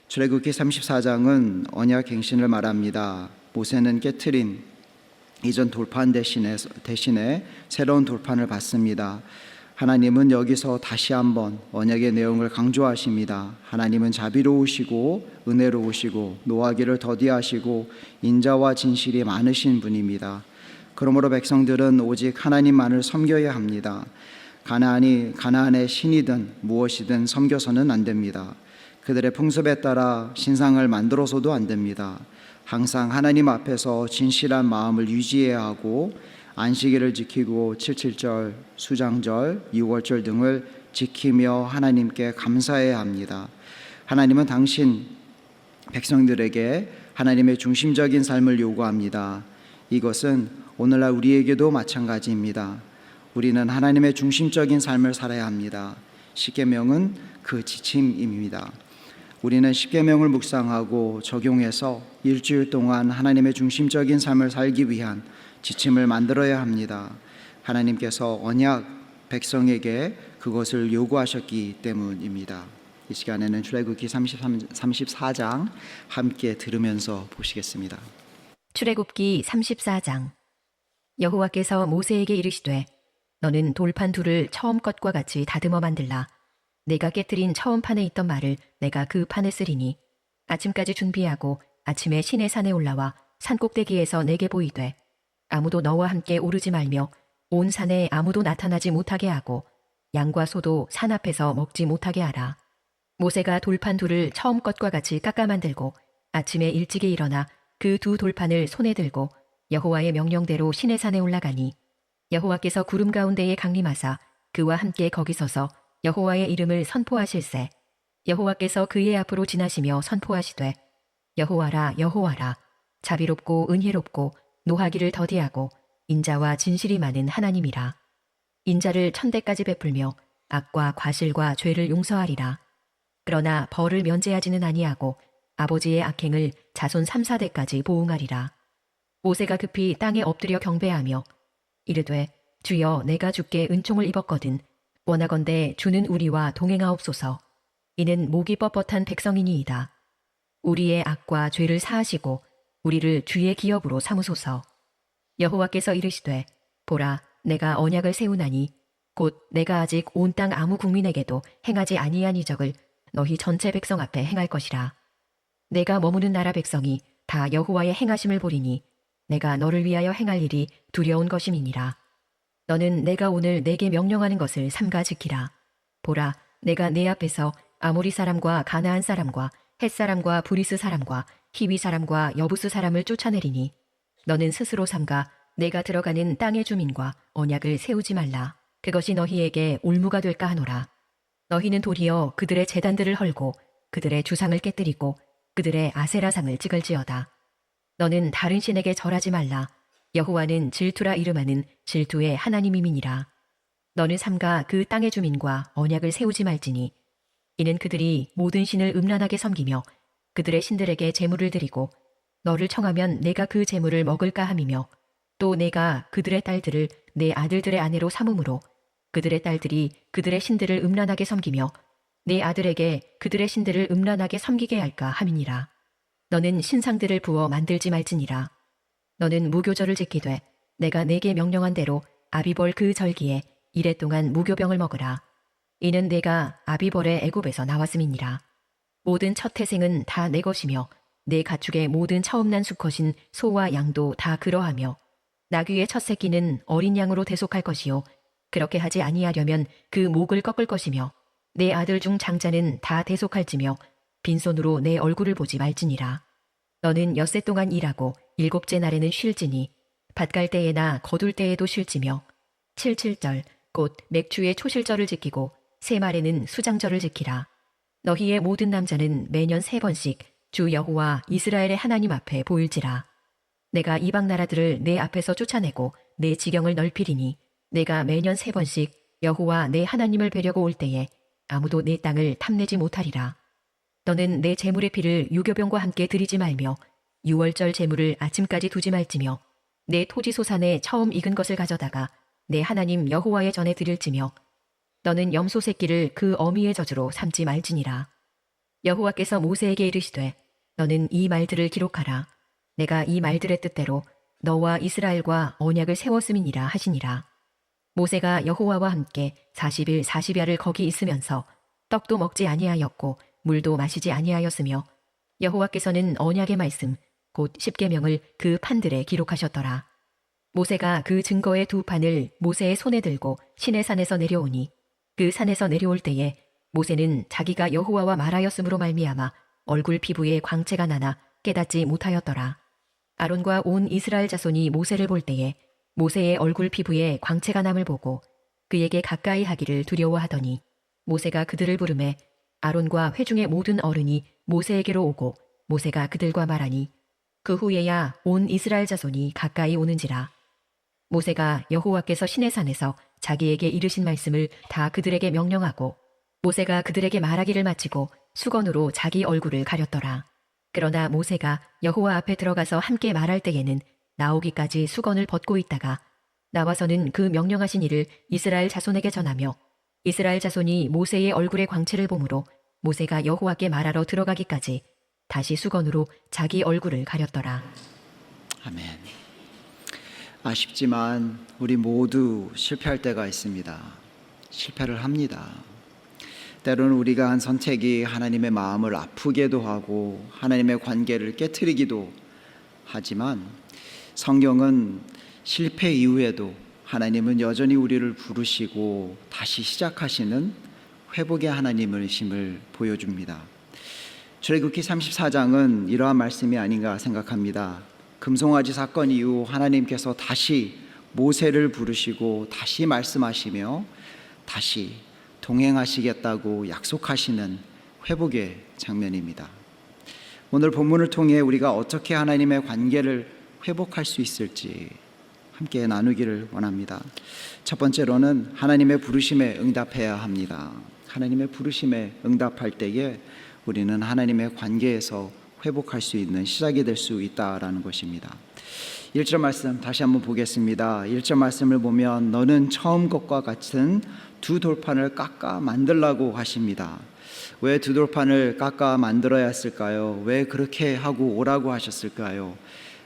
출애굽기 34장은 언약 갱신을 말합니다. 모세는 깨트린 이전 돌판 대신에 새로운 돌판을 받습니다. 하나님은 여기서 다시 한번 언약의 내용을 강조하십니다. 하나님은 자비로우시고 은혜로우시고 노하기를 더디하시고 인자와 진실이 많으신 분입니다. 그러므로 백성들은 오직 하나님만을 섬겨야 합니다. 가나안의 신이든 무엇이든 섬겨서는 안 됩니다. 그들의 풍습에 따라 신상을 만들어서도 안 됩니다. 항상 하나님 앞에서 진실한 마음을 유지해야 하고 안식일을 지키고 칠칠절, 수장절, 유월절 등을 지키며 하나님께 감사해야 합니다. 하나님은 당신 백성들에게 하나님의 중심적인 삶을 요구합니다. 이것은 오늘날 우리에게도 마찬가지입니다. 우리는 하나님의 중심적인 삶을 살아야 합니다. 십계명은 그 지침입니다. 우리는 십계명을 묵상하고 적용해서 일주일 동안 하나님의 중심적인 삶을 살기 위한 지침을 만들어야 합니다. 하나님께서 언약 백성에게 그것을 요구하셨기 때문입니다. 이 시간에는 출애굽기 34장 함께 들으면서 보시겠습니다. 출애굽기 34장. 여호와께서 모세에게 이르시되 너는 돌판 둘을 처음 것과 같이 다듬어 만들라. 내가 깨트린 처음 판에 있던 말을 내가 그 판에 쓰리니 아침까지 준비하고 아침에 시내 산에 올라와 산꼭대기에서 내게 보이되 아무도 너와 함께 오르지 말며 온 산에 아무도 나타나지 못하게 하고 양과 소도 산 앞에서 먹지 못하게 하라. 모세가 돌판 둘을 처음 것과 같이 깎아 만들고 아침에 일찍이 일어나 그 두 돌판을 손에 들고 여호와의 명령대로 시내 산에 올라가니 여호와께서 구름 가운데에 강림하사 그와 함께 거기 서서 여호와의 이름을 선포하실세. 여호와께서 그의 앞으로 지나시며 선포하시되 여호와라 여호와라 자비롭고 은혜롭고 노하기를 더디하고 인자와 진실이 많은 하나님이라. 인자를 천대까지 베풀며 악과 과실과 죄를 용서하리라. 그러나 벌을 면제하지는 아니하고 아버지의 악행을 자손 3, 4대까지 보응하리라. 모세가 급히 땅에 엎드려 경배하며 이르되 주여 내가 주께 은총을 입었거든 원하건대 주는 우리와 동행하옵소서. 이는 목이 뻣뻣한 백성이니이다. 우리의 악과 죄를 사하시고 우리를 주의 기업으로 삼으소서. 여호와께서 이르시되 보라 내가 언약을 세우나니 곧 내가 아직 온 땅 아무 국민에게도 행하지 아니한 이적을 너희 전체 백성 앞에 행할 것이라. 내가 머무는 나라 백성이 다 여호와의 행하심을 보리니 내가 너를 위하여 행할 일이 두려운 것임이니라. 너는 내가 오늘 내게 명령하는 것을 삼가 지키라. 보라 내가 내 앞에서 아모리 사람과 가나안 사람과 헷 사람과 브리스 사람과 히위 사람과 여부스 사람을 쫓아내리니 너는 스스로 삼가 내가 들어가는 땅의 주민과 언약을 세우지 말라. 그것이 너희에게 올무가 될까 하노라. 너희는 도리어 그들의 제단들을 헐고 그들의 주상을 깨뜨리고 그들의 아세라상을 찍을지어다. 너는 다른 신에게 절하지 말라. 여호와는 질투라 이름하는 질투의 하나님이니라. 너는 삼가 그 땅의 주민과 언약을 세우지 말지니 이는 그들이 모든 신을 음란하게 섬기며 그들의 신들에게 제물을 드리고 너를 청하면 내가 그 제물을 먹을까 함이며 또 내가 그들의 딸들을 내 아들들의 아내로 삼음으로 그들의 딸들이 그들의 신들을 음란하게 섬기며 내 아들에게 그들의 신들을 음란하게 섬기게 할까 함이니라. 너는 신상들을 부어 만들지 말지니라. 너는 무교절을 지키되 내가 내게 명령한 대로 아비벌 그 절기에 이래 동안 무교병을 먹으라. 이는 내가 아비벌의 애굽에서 나왔음이니라. 모든 첫 태생은 다 내 것이며 내 가축의 모든 처음 난 수컷인 소와 양도 다 그러하며 나귀의 첫 새끼는 어린 양으로 대속할 것이요 그렇게 하지 아니하려면 그 목을 꺾을 것이며 내 아들 중 장자는 다 대속할지며 빈손으로 내 얼굴을 보지 말지니라. 너는 엿새 동안 일하고 일곱째 날에는 쉴지니 밭갈 때에나 거둘 때에도 쉴지며 칠칠절 곧 맥추의 초실절을 지키고 세 말에는 수장절을 지키라. 너희의 모든 남자는 매년 3번씩 주 여호와 이스라엘의 하나님 앞에 보일지라. 내가 이방 나라들을 내 앞에서 쫓아내고 내 지경을 넓히리니 내가 매년 3번씩 여호와 내 하나님을 뵈려고 올 때에 아무도 내 땅을 탐내지 못하리라. 너는 내 제물의 피를 유교병과 함께 드리지 말며 유월절 제물을 아침까지 두지 말지며 내 토지 소산에 처음 익은 것을 가져다가 내 하나님 여호와의 전에 드릴지며 너는 염소 새끼를 그 어미의 젖으로 삼지 말지니라. 여호와께서 모세에게 이르시되 너는 이 말들을 기록하라. 내가 이 말들의 뜻대로 너와 이스라엘과 언약을 세웠음이니라 하시니라. 모세가 여호와와 함께 40일 40야를 거기 있으면서 떡도 먹지 아니하였고 물도 마시지 아니하였으며 여호와께서는 언약의 말씀 곧 십계명을 그 판들에 기록하셨더라. 모세가 그 증거의 두 판을 모세의 손에 들고 시내산에서 내려오니 그 산에서 내려올 때에 모세는 자기가 여호와와 말하였으므로 말미암아 얼굴 피부에 광채가 나나 깨닫지 못하였더라. 아론과 온 이스라엘 자손이 모세를 볼 때에 모세의 얼굴 피부에 광채가 남을 보고 그에게 가까이 하기를 두려워하더니 모세가 그들을 부르매 아론과 회중의 모든 어른이 모세에게로 오고 모세가 그들과 말하니 그 후에야 온 이스라엘 자손이 가까이 오는지라. 모세가 여호와께서 시내산에서 자기에게 이르신 말씀을 다 그들에게 명령하고 모세가 그들에게 말하기를 마치고 수건으로 자기 얼굴을 가렸더라. 그러나 모세가 여호와 앞에 들어가서 함께 말할 때에는 나오기까지 수건을 벗고 있다가 나와서는 그 명령하신 일을 이스라엘 자손에게 전하며 이스라엘 자손이 모세의 얼굴의 광채를 보므로 모세가 여호와께 말하러 들어가기까지 다시 수건으로 자기 얼굴을 가렸더라. 아멘. 아쉽지만 우리 모두 실패할 때가 있습니다. 실패를 합니다. 때로는 우리가 한 선택이 하나님의 마음을 아프게도 하고 하나님의 관계를 깨트리기도 하지만 성경은 실패 이후에도 하나님은 여전히 우리를 부르시고 다시 시작하시는 회복의 하나님이심을 보여줍니다. 출애굽기 34장은 이러한 말씀이 아닌가 생각합니다. 금송아지 사건 이후 하나님께서 다시 모세를 부르시고 다시 말씀하시며 다시 동행하시겠다고 약속하시는 회복의 장면입니다. 오늘 본문을 통해 우리가 어떻게 하나님의 관계를 회복할 수 있을지 함께 나누기를 원합니다. 첫 번째로는 하나님의 부르심에 응답해야 합니다. 하나님의 부르심에 응답할 때에 우리는 하나님의 관계에서 회복할 수 있는 시작이 될 수 있다라는 것입니다. 1절 말씀 다시 한번 보겠습니다. 1절 말씀을 보면 너는 처음 것과 같은 두 돌판을 깎아 만들라고 하십니다. 왜 두 돌판을 깎아 만들어야 했을까요? 왜 그렇게 하고 오라고 하셨을까요?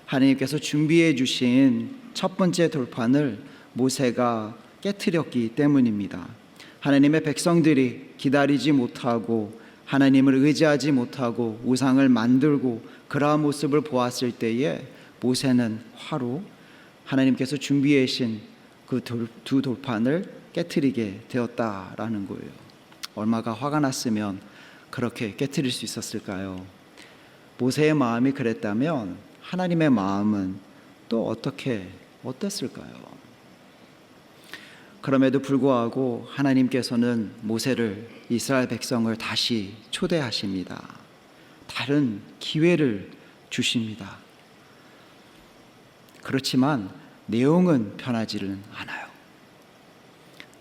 하나님께서 준비해 주신 첫 번째 돌판을 모세가 깨트렸기 때문입니다. 하나님의 백성들이 기다리지 못하고 하나님을 의지하지 못하고 우상을 만들고 그러한 모습을 보았을 때에 모세는 화로 하나님께서 준비해 주신 그 두 돌판을 깨트리게 되었다라는 거예요. 얼마가 화가 났으면 그렇게 깨트릴 수 있었을까요? 모세의 마음이 그랬다면 하나님의 마음은 또 어땠을까요? 그럼에도 불구하고 하나님께서는 모세를 이스라엘 백성을 다시 초대하십니다. 다른 기회를 주십니다. 그렇지만 내용은 변하지는 않아요.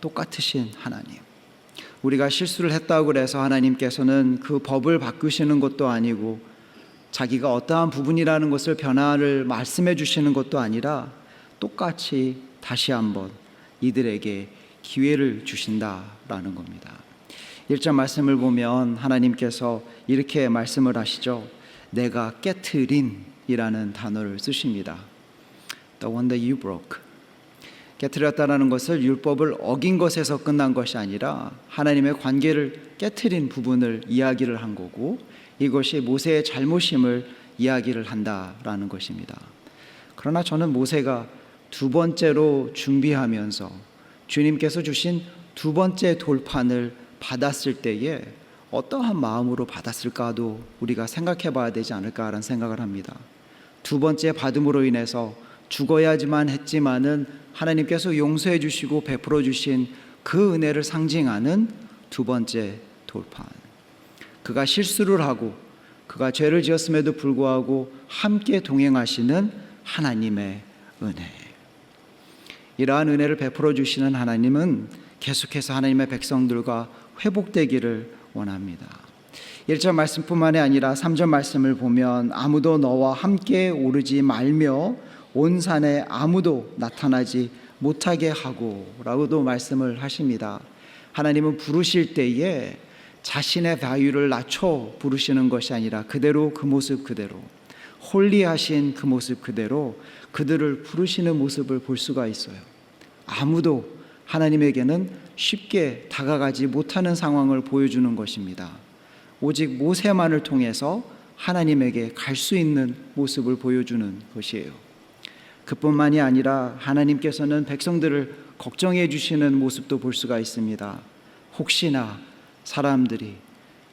똑같으신 하나님. 우리가 실수를 했다고 해서 하나님께서는 그 법을 바꾸시는 것도 아니고 자기가 어떠한 부분이라는 것을 변화를 말씀해 주시는 것도 아니라 똑같이 다시 한번 이들에게 기회를 주신다라는 겁니다. 1절 말씀을 보면 하나님께서 이렇게 말씀을 하시죠. 내가 깨트린이라는 단어를 쓰십니다. The one that you broke. 깨트렸다라는 것을 율법을 어긴 것에서 끝난 것이 아니라 하나님의 관계를 깨트린 부분을 이야기를 한 거고 이것이 모세의 잘못임을 이야기를 한다라는 것입니다. 그러나 저는 모세가 두 번째로 준비하면서 주님께서 주신 두 번째 돌판을 받았을 때에 어떠한 마음으로 받았을까도 우리가 생각해 봐야 되지 않을까라는 생각을 합니다. 두 번째 받음으로 인해서 죽어야지만 했지만은 하나님께서 용서해 주시고 베풀어 주신 그 은혜를 상징하는 두 번째 돌판. 그가 실수를 하고 그가 죄를 지었음에도 불구하고 함께 동행하시는 하나님의 은혜. 이러한 은혜를 베풀어 주시는 하나님은 계속해서 하나님의 백성들과 회복되기를 원합니다. 1절 말씀뿐만이 아니라 3절 말씀을 보면 아무도 너와 함께 오르지 말며 온 산에 아무도 나타나지 못하게 하고 라고도 말씀을 하십니다. 하나님은 부르실 때에 자신의 value를 낮춰 부르시는 것이 아니라 그대로 그 모습 그대로 홀리하신 그 모습 그대로 그들을 부르시는 모습을 볼 수가 있어요. 아무도 하나님에게는 쉽게 다가가지 못하는 상황을 보여주는 것입니다. 오직 모세만을 통해서 하나님에게 갈 수 있는 모습을 보여주는 것이에요. 그뿐만이 아니라 하나님께서는 백성들을 걱정해 주시는 모습도 볼 수가 있습니다. 혹시나 사람들이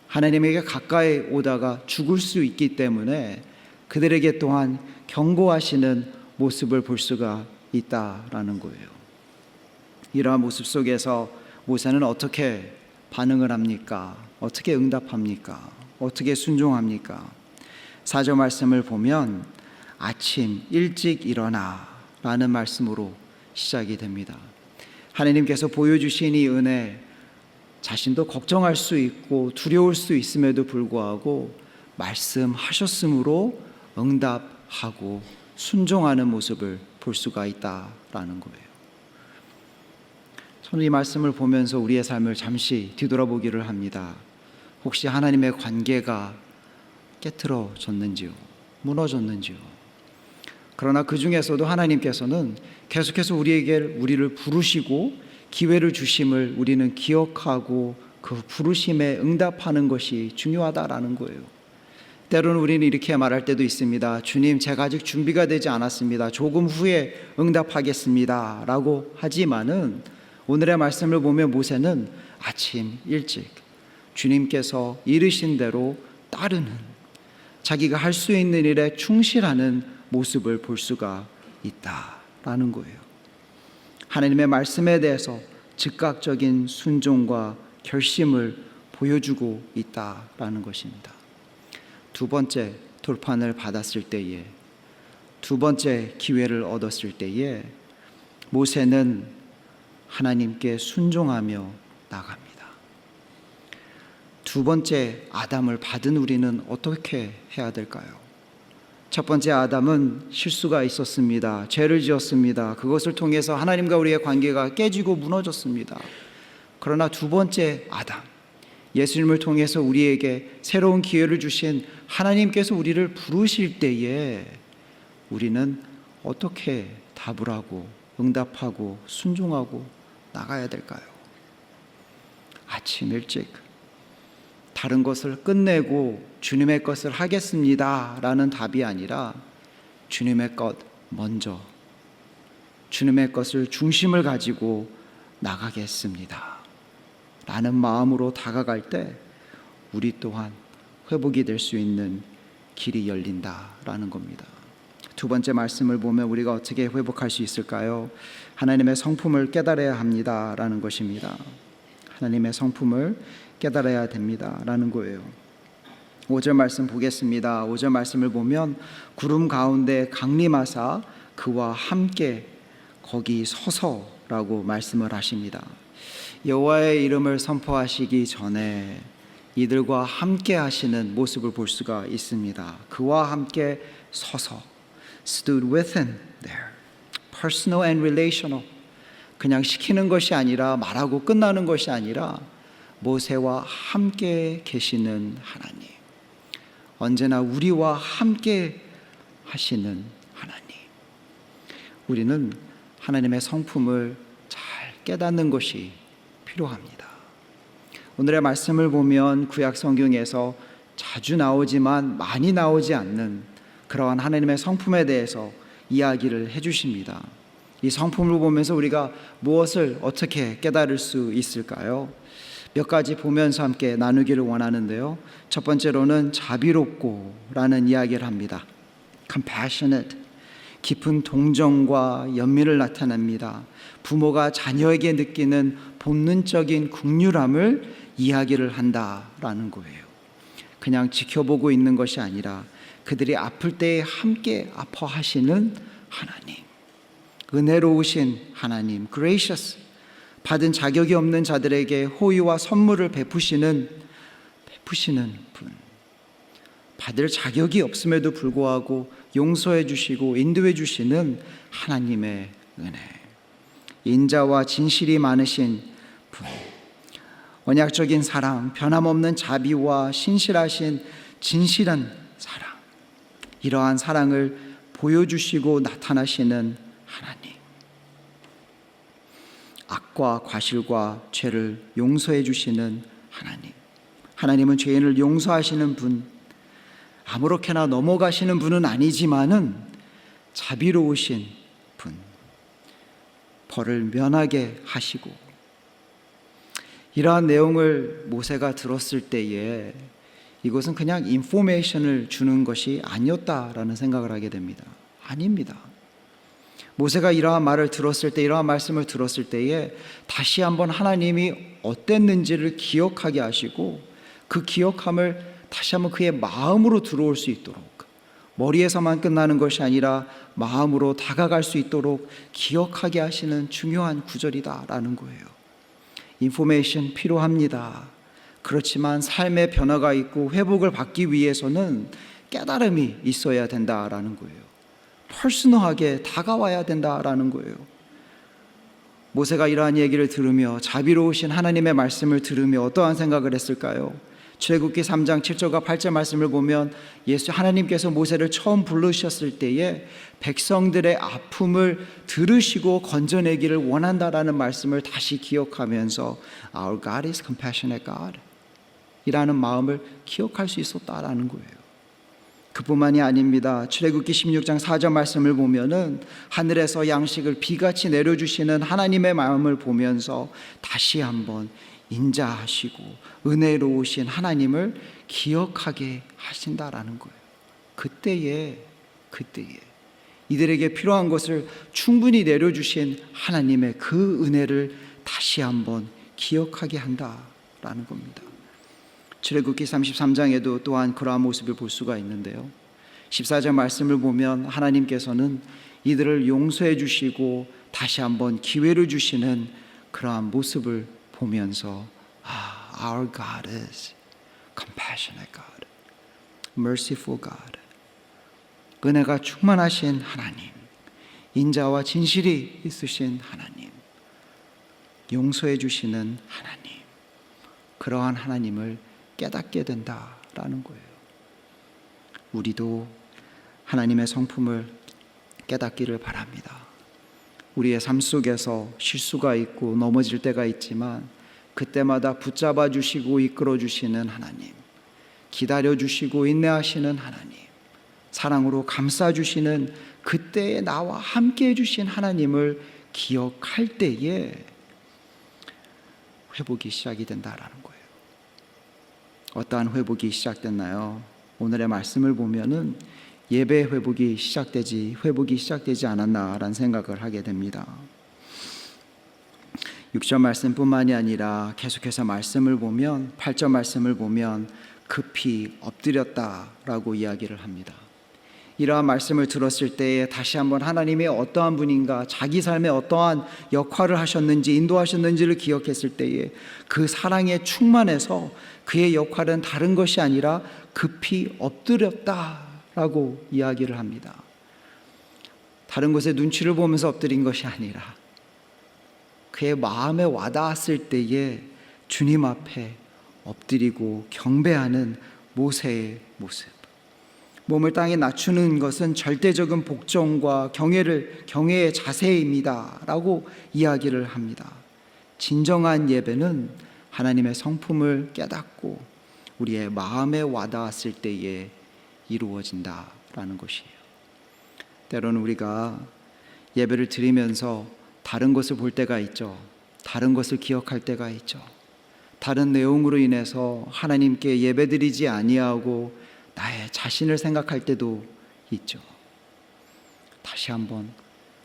하나님에게 가까이 오다가 죽을 수 있기 때문에 그들에게 또한 경고하시는 모습을 볼 수가 있다라는 거예요. 이러한 모습 속에서 모세는 어떻게 반응을 합니까? 어떻게 응답합니까? 어떻게 순종합니까? 4절 말씀을 보면 아침 일찍 일어나 라는 말씀으로 시작이 됩니다. 하나님께서 보여주신 이 은혜, 자신도 걱정할 수 있고 두려울 수 있음에도 불구하고 말씀하셨으므로 응답하고 순종하는 모습을 볼 수가 있다라는 거예요. 저는 이 말씀을 보면서 우리의 삶을 잠시 뒤돌아보기를 합니다. 혹시 하나님의 관계가 깨트러졌는지요? 무너졌는지요? 그러나 그 중에서도 하나님께서는 계속해서 우리를 부르시고 기회를 주심을 우리는 기억하고 그 부르심에 응답하는 것이 중요하다라는 거예요. 때로는 우리는 이렇게 말할 때도 있습니다. 주님, 제가 아직 준비가 되지 않았습니다. 조금 후에 응답하겠습니다 라고 하지만은 오늘의 말씀을 보면 모세는 아침 일찍 주님께서 이르신 대로 따르는, 자기가 할 수 있는 일에 충실하는 모습을 볼 수가 있다라는 거예요. 하나님의 말씀에 대해서 즉각적인 순종과 결심을 보여주고 있다라는 것입니다. 두 번째 돌판을 받았을 때에, 두 번째 기회를 얻었을 때에 모세는 하나님께 순종하며 나갑니다. 두 번째 아담을 받은 우리는 어떻게 해야 될까요? 첫 번째 아담은 실수가 있었습니다. 죄를 지었습니다. 그것을 통해서 하나님과 우리의 관계가 깨지고 무너졌습니다. 그러나 두 번째 아담, 예수님을 통해서 우리에게 새로운 기회를 주신 하나님께서 우리를 부르실 때에 우리는 어떻게 답을 하고 응답하고 순종하고 나가야 될까요? 아침 일찍 다른 것을 끝내고 주님의 것을 하겠습니다 라는 답이 아니라 주님의 것 먼저, 주님의 것을 중심을 가지고 나가겠습니다 라는 마음으로 다가갈 때 우리 또한 회복이 될 수 있는 길이 열린다라는 겁니다. 두 번째 말씀을 보면 우리가 어떻게 회복할 수 있을까요? 하나님의 성품을 깨달아야 합니다라는 것입니다. 하나님의 성품을 깨달아야 됩니다라는 거예요. 5절 말씀 보겠습니다. 5절 말씀을 보면 구름 가운데 강림하사 그와 함께 거기 서서라고 말씀을 하십니다. 여호와의 이름을 선포하시기 전에 이들과 함께 하시는 모습을 볼 수가 있습니다. 그와 함께 서서 stood with him there. personal and relational. 그냥 시키는 것이 아니라 말하고 끝나는 것이 아니라 모세와 함께 계시는 하나님, 언제나 우리와 함께 하시는 하나님. 우리는 하나님의 성품을 잘 깨닫는 것이 필요합니다. 오늘의 말씀을 보면 구약 성경에서 자주 나오지만 많이 나오지 않는 그러한 하나님의 성품에 대해서 이야기를 해주십니다. 이 성품을 보면서 우리가 무엇을 어떻게 깨달을 수 있을까요? 몇 가지 보면서 함께 나누기를 원하는데요. 첫 번째로는 자비롭고 라는 이야기를 합니다. compassionate, 깊은 동정과 연민을 나타냅니다. 부모가 자녀에게 느끼는 본능적인 긍휼함을 이야기를 한다라는 거예요. 그냥 지켜보고 있는 것이 아니라 그들이 아플 때에 함께 아파하시는 하나님, 은혜로우신 하나님, gracious, 받은 자격이 없는 자들에게 호의와 선물을 베푸시는 분, 받을 자격이 없음에도 불구하고 용서해 주시고 인도해 주시는 하나님의 은혜, 인자와 진실이 많으신 분, 언약적인 사랑, 변함없는 자비와 신실하신 진실한 사랑, 이러한 사랑을 보여주시고 나타나시는 하나님, 악과 과실과 죄를 용서해 주시는 하나님, 하나님은 죄인을 용서하시는 분, 아무렇게나 넘어가시는 분은 아니지만은 자비로우신 분, 벌을 면하게 하시고, 이러한 내용을 모세가 들었을 때에 이것은 그냥 인포메이션을 주는 것이 아니었다라는 생각을 하게 됩니다. 아닙니다. 모세가 이러한 말을 들었을 때, 이러한 말씀을 들었을 때에 다시 한번 하나님이 어땠는지를 기억하게 하시고, 그 기억함을 다시 한번 그의 마음으로 들어올 수 있도록, 머리에서만 끝나는 것이 아니라 마음으로 다가갈 수 있도록 기억하게 하시는 중요한 구절이다라는 거예요. 인포메이션 필요합니다. 그렇지만 삶의 변화가 있고 회복을 받기 위해서는 깨달음이 있어야 된다라는 거예요. 퍼스널하게 다가와야 된다라는 거예요. 모세가 이러한 얘기를 들으며, 자비로우신 하나님의 말씀을 들으며 어떠한 생각을 했을까요? 출애굽기 3장 7절과 8절 말씀을 보면 하나님께서 모세를 처음 부르셨을 때에 백성들의 아픔을 들으시고 건져내기를 원한다라는 말씀을 다시 기억하면서 Our God is compassionate God 이라는 마음을 기억할 수 있었다라는 거예요. 그뿐만이 아닙니다. 출애굽기 16장 4절 말씀을 보면은 하늘에서 양식을 비같이 내려주시는 하나님의 마음을 보면서 다시 한번 인자하시고 은혜로우신 하나님을 기억하게 하신다라는 거예요. 그때에 이들에게 필요한 것을 충분히 내려주신 하나님의 그 은혜를 다시 한번 기억하게 한다라는 겁니다. 출애굽기 33장에도 또한 그러한 모습을 볼 수가 있는데요, 14절 말씀을 보면 하나님께서는 이들을 용서해 주시고 다시 한번 기회를 주시는 그러한 모습을 보면서 Our God is compassionate God, merciful God, 은혜가 충만하신 하나님, 인자와 진실이 있으신 하나님, 용서해 주시는 하나님, 그러한 하나님을 깨닫게 된다라는 거예요. 우리도 하나님의 성품을 깨닫기를 바랍니다. 우리의 삶 속에서 실수가 있고 넘어질 때가 있지만 그때마다 붙잡아 주시고 이끌어 주시는 하나님, 기다려 주시고 인내하시는 하나님, 사랑으로 감싸 주시는 그때에 나와 함께 해 주신 하나님을 기억할 때에 회복이 시작이 된다라는 거예요. 어떠한 회복이 시작됐나요? 오늘의 말씀을 보면은 예배 회복이 시작되지 않았나라는 생각을 하게 됩니다. 6절 말씀뿐만이 아니라 계속해서 말씀을 보면 8절 말씀을 보면 급히 엎드렸다라고 이야기를 합니다. 이러한 말씀을 들었을 때에 다시 한번 하나님이 어떠한 분인가, 자기 삶에 어떠한 역할을 하셨는지 인도하셨는지를 기억했을 때에 그 사랑에 충만해서 그의 역할은 다른 것이 아니라 급히 엎드렸다라고 이야기를 합니다. 다른 곳에 눈치를 보면서 엎드린 것이 아니라 그의 마음에 와닿았을 때에 주님 앞에 엎드리고 경배하는 모세의 모습. 몸을 땅에 낮추는 것은 절대적인 복종과 경외의 자세입니다 라고 이야기를 합니다. 진정한 예배는 하나님의 성품을 깨닫고 우리의 마음에 와닿았을 때에 이루어진다라는 것이에요. 때로는 우리가 예배를 드리면서 다른 것을 볼 때가 있죠. 다른 것을 기억할 때가 있죠. 다른 내용으로 인해서 하나님께 예배드리지 아니하고 나의 자신을 생각할 때도 있죠. 다시 한번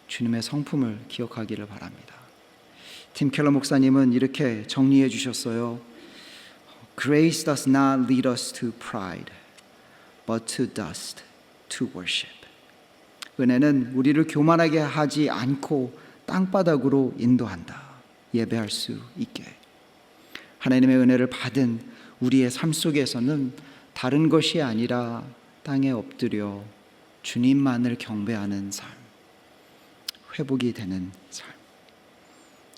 주님의 성품을 기억하기를 바랍니다. 팀 켈러 목사님은 이렇게 정리해 주셨어요. Grace does not lead us to pride, but to dust, to worship. 은혜는 우리를 교만하게 하지 않고 땅바닥으로 인도한다. 예배할 수 있게. 하나님의 은혜를 받은 우리의 삶 속에서는 다른 것이 아니라 땅에 엎드려 주님만을 경배하는 삶, 회복이 되는 삶,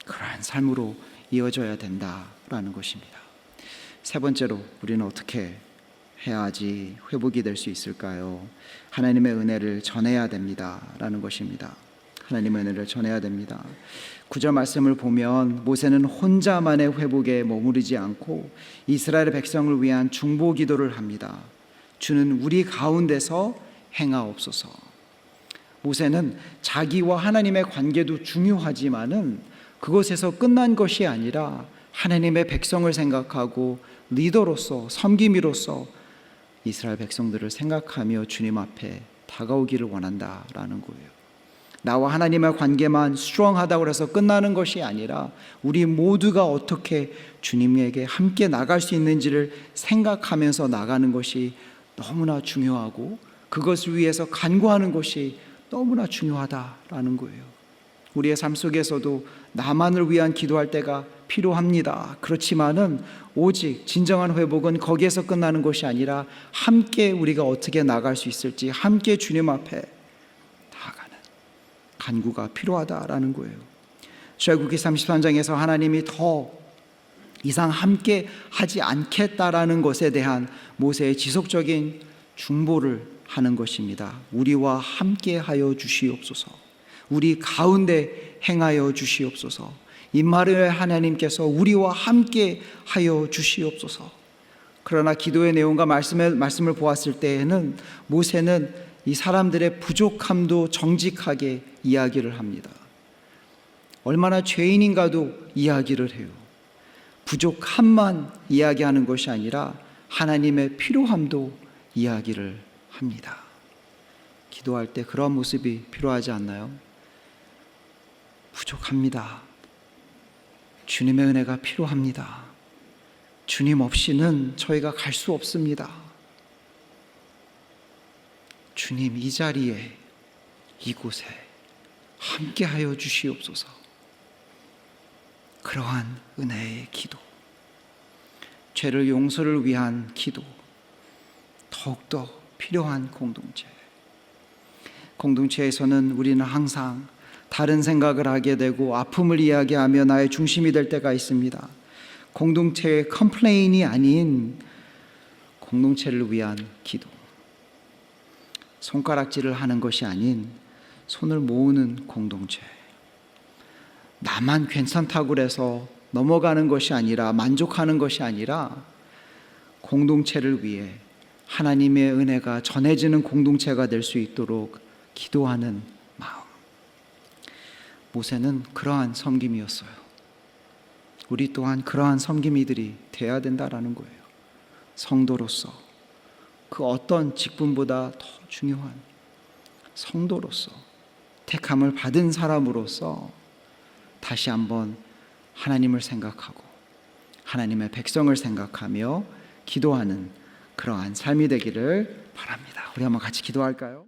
그러한 삶으로 이어져야 된다라는 것입니다. 세 번째로 우리는 어떻게 해야지 회복이 될 수 있을까요? 하나님의 은혜를 전해야 됩니다 라는 것입니다. 하나님의 은혜를 전해야 됩니다. 9절 말씀을 보면 모세는 혼자만의 회복에 머무르지 않고 이스라엘 백성을 위한 중보 기도를 합니다. 주는 우리 가운데서 행하옵소서. 모세는 자기와 하나님의 관계도 중요하지만은 그것에서 끝난 것이 아니라 하나님의 백성을 생각하고 리더로서 섬김이로서 이스라엘 백성들을 생각하며 주님 앞에 다가오기를 원한다라는 거예요. 나와 하나님의 관계만 스트롱하다고 해서 끝나는 것이 아니라 우리 모두가 어떻게 주님에게 함께 나갈 수 있는지를 생각하면서 나가는 것이 너무나 중요하고 그것을 위해서 간구하는 것이 너무나 중요하다라는 거예요. 우리의 삶 속에서도 나만을 위한 기도할 때가 필요합니다. 그렇지만은 오직 진정한 회복은 거기에서 끝나는 것이 아니라 함께 우리가 어떻게 나갈 수 있을지 함께 주님 앞에 나아가는 간구가 필요하다라는 거예요. 출애굽기 33장에서 하나님이 더 이상 함께 하지 않겠다라는 것에 대한 모세의 지속적인 중보를 하는 것입니다. 우리와 함께 하여 주시옵소서. 우리 가운데 행하여 주시옵소서. 임마누엘 하나님께서 우리와 함께 하여 주시옵소서. 그러나 기도의 내용과 말씀을 보았을 때에는 모세는 이 사람들의 부족함도 정직하게 이야기를 합니다. 얼마나 죄인인가도 이야기를 해요. 부족함만 이야기하는 것이 아니라 하나님의 필요함도 이야기를 합니다. 기도할 때 그런 모습이 필요하지 않나요? 부족합니다. 주님의 은혜가 필요합니다. 주님 없이는 저희가 갈 수 없습니다. 주님 이 자리에 이곳에 함께하여 주시옵소서. 그러한 은혜의 기도, 죄를 용서를 위한 기도, 더욱더 필요한 공동체. 공동체에서는 우리는 항상 다른 생각을 하게 되고 아픔을 이야기하며 나의 중심이 될 때가 있습니다. 공동체의 컴플레인이 아닌 공동체를 위한 기도, 손가락질을 하는 것이 아닌 손을 모으는 공동체, 나만 괜찮다고 그래서 넘어가는 것이 아니라 만족하는 것이 아니라 공동체를 위해 하나님의 은혜가 전해지는 공동체가 될 수 있도록 기도하는 마음. 모세는 그러한 섬김이었어요. 우리 또한 그러한 섬김이들이 되어야 된다라는 거예요. 성도로서 그 어떤 직분보다 더 중요한 성도로서 택함을 받은 사람으로서 다시 한번 하나님을 생각하고 하나님의 백성을 생각하며 기도하는 그러한 삶이 되기를 바랍니다. 우리 한번 같이 기도할까요?